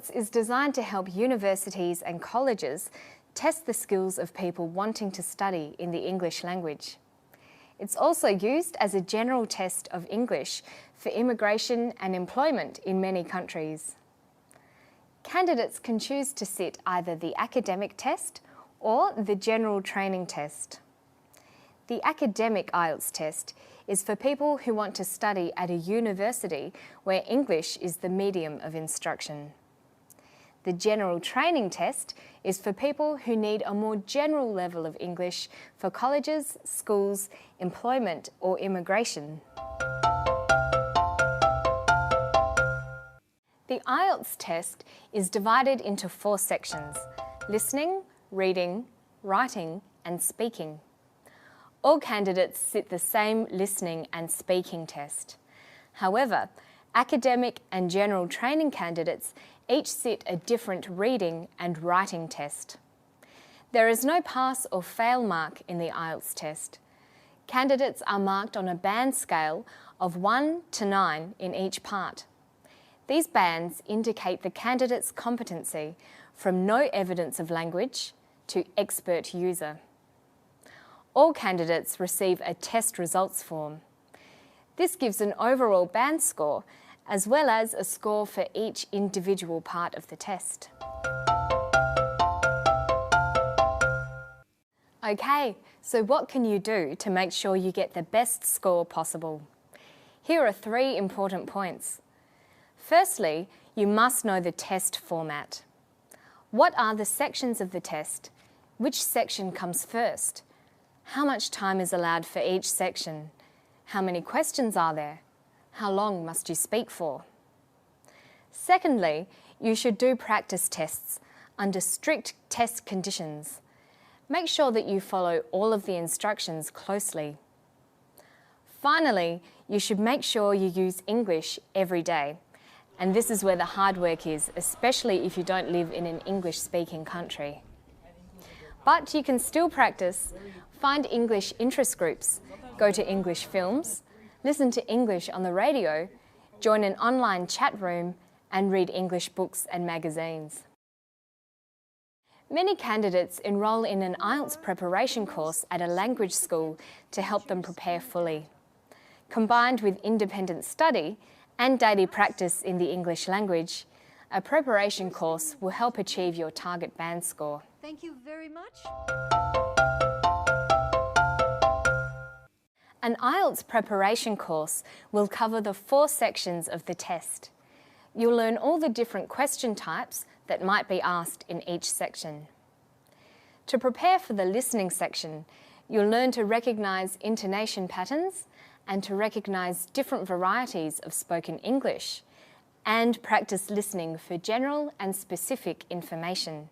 IELTS is designed to help universities and colleges test the skills of people wanting to study in the English language. It's also used as a general test of English for immigration and employment in many countries. Candidates can choose to sit either the academic test or the general training test. The academic IELTS test is for people who want to study at a university where English is the medium of instruction. The general training test is for people who need a more general level of English for colleges, schools, employment or immigration. The IELTS test is divided into 4 sections: listening, reading, writing and speaking. All candidates sit the same listening and speaking test. However, academic and general training candidates each sit a different reading and writing test. There is no pass or fail mark in the IELTS test. Candidates are marked on a band scale of 1 to 9 in each part. These bands indicate the candidate's competency from no evidence of language to expert user. All candidates receive a test results form. This gives an overall band score as well as a score for each individual part of the test. Okay, so what can you do to make sure you get the best score possible? Here are 3 important points. Firstly, you must know the test format. What are the sections of the test? Which section comes first? How much time is allowed for each section? How many questions are there? How long must you speak for? Secondly, you should do practice tests under strict test conditions. Make sure that you follow all of the instructions closely. Finally, you should make sure you use English every day. And this is where the hard work is, especially if you don't live in an English-speaking country. But you can still practice. Find English interest groups, go to English films, listen to English on the radio, join an online chat room, and read English books and magazines. Many candidates enrol in an IELTS preparation course at a language school to help them prepare fully. Combined with independent study and daily practice in the English language, a preparation course will help achieve your target band score. Thank you very much. An IELTS preparation course will cover the 4 sections of the test. You'll learn all the different question types that might be asked in each section. To prepare for the listening section, you'll learn to recognise intonation patterns and to recognise different varieties of spoken English, and practice listening for general and specific information.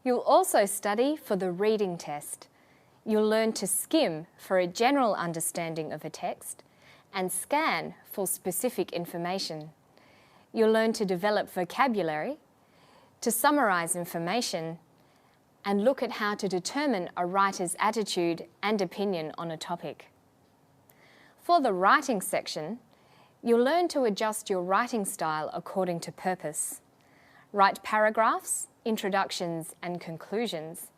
You'll also study for the reading test. You'll learn to skim for a general understanding of a text and scan for specific information. You'll learn to develop vocabulary, to summarise information, and look at how to determine a writer's attitude and opinion on a topic. For the writing section, you'll learn to adjust your writing style according to purpose. Write paragraphs, introductions and conclusions.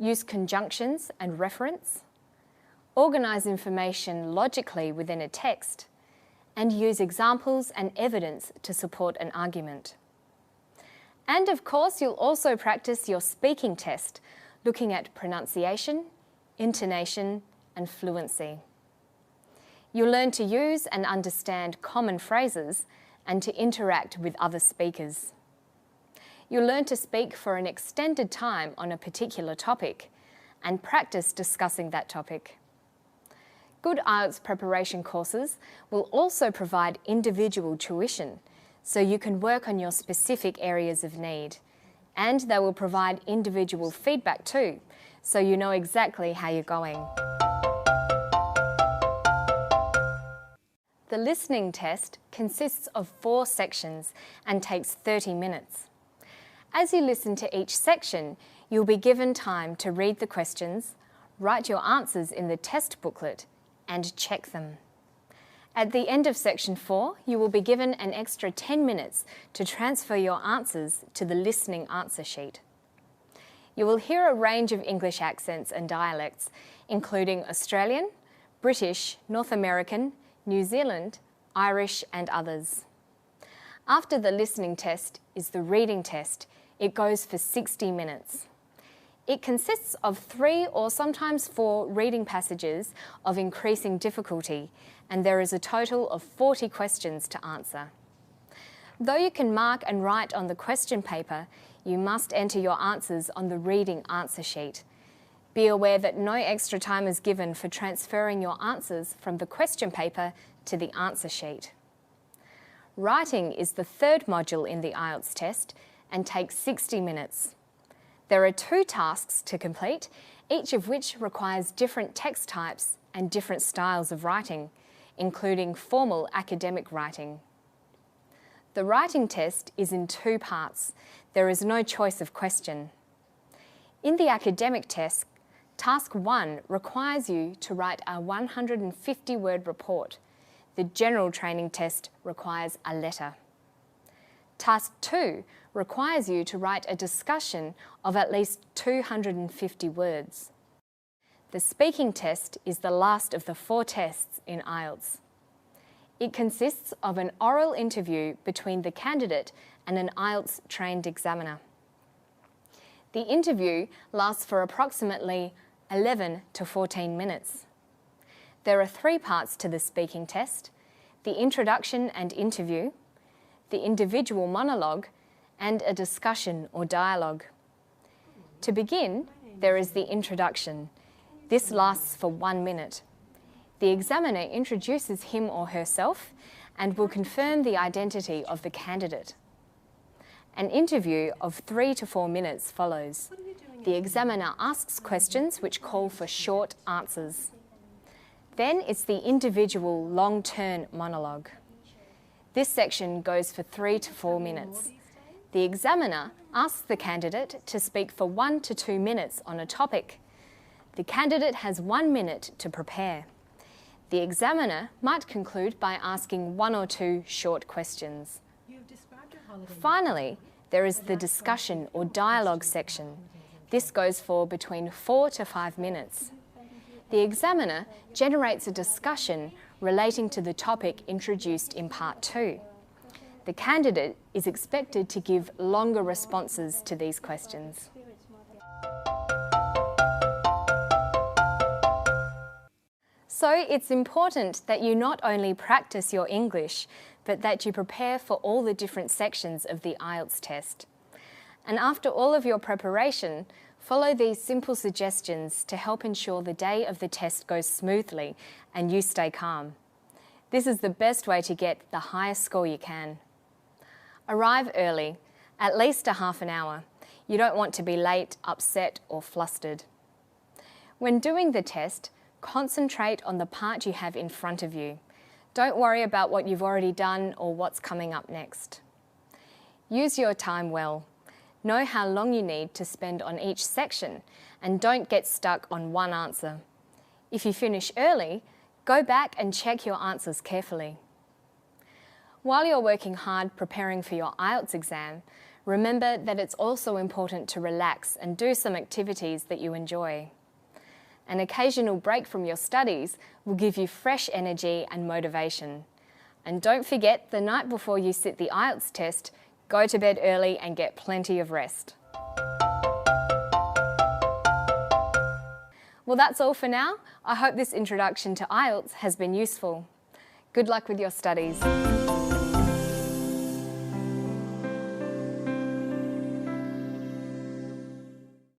Use conjunctions and reference, organise information logically within a text, and use examples and evidence to support an argument. And of course, you'll also practice your speaking test, looking at pronunciation, intonation, and fluency. You'll learn to use and understand common phrases and to interact with other speakers. You'll learn to speak for an extended time on a particular topic and practice discussing that topic. Good IELTS preparation courses will also provide individual tuition, so you can work on your specific areas of need. And they will provide individual feedback too, so you know exactly how you're going. The listening test consists of 4 sections and takes 30 minutes. As you listen to each section, you'll be given time to read the questions, write your answers in the test booklet, and check them. At the end of Section 4, you will be given an extra 10 minutes to transfer your answers to the listening answer sheet. You will hear a range of English accents and dialects, including Australian, British, North American, New Zealand, Irish and others. After the listening test is the reading test. It goes for 60 minutes. It consists of 3 or sometimes 4 reading passages of increasing difficulty, and there is a total of 40 questions to answer. Though you can mark and write on the question paper, you must enter your answers on the reading answer sheet. Be aware that no extra time is given for transferring your answers from the question paper to the answer sheet. Writing is the 3rd module in the IELTS test and takes 60 minutes. There are 2 tasks to complete, each of which requires different text types and different styles of writing, including formal academic writing. The writing test is in 2 parts. There is no choice of question. In the academic test, Task 1 requires you to write a 150-word report. The general training test requires a letter. Task 2 requires you to write a discussion of at least 250 words. The speaking test is the last of the 4 tests in IELTS. It consists of an oral interview between the candidate and an IELTS trained examiner. The interview lasts for approximately 11 to 14 minutes. There are 3 parts to the speaking test: the introduction and interview, the individual monologue, and a discussion or dialogue. To begin, there is the introduction. This lasts for 1 minute. The examiner introduces him or herself and will confirm the identity of the candidate. An interview of 3 to 4 minutes follows. The examiner asks questions which call for short answers. Then it's the individual long-turn monologue. This section goes for 3 to 4 minutes. The examiner asks the candidate to speak for 1 to 2 minutes on a topic. The candidate has 1 minute to prepare. The examiner might conclude by asking 1 or 2 short questions. Finally, there is the discussion or dialogue section. This goes for between 4 to 5 minutes. The examiner generates a discussion relating to the topic introduced in Part 2. The candidate is expected to give longer responses to these questions. So it's important that you not only practice your English, but that you prepare for all the different sections of the IELTS test. And after all of your preparation, follow these simple suggestions to help ensure the day of the test goes smoothly and you stay calm. This is the best way to get the highest score you can. Arrive early, at least a half an hour. You don't want to be late, upset or flustered. When doing the test, concentrate on the part you have in front of you. Don't worry about what you've already done or what's coming up next. Use your time well. Know how long you need to spend on each section and don't get stuck on one answer. If you finish early, go back and check your answers carefully. While you're working hard preparing for your IELTS exam, remember that it's also important to relax and do some activities that you enjoy. An occasional break from your studies will give you fresh energy and motivation. And don't forget, the night before you sit the IELTS test, go to bed early and get plenty of rest. Well, that's all for now. I hope this introduction to IELTS has been useful. Good luck with your studies.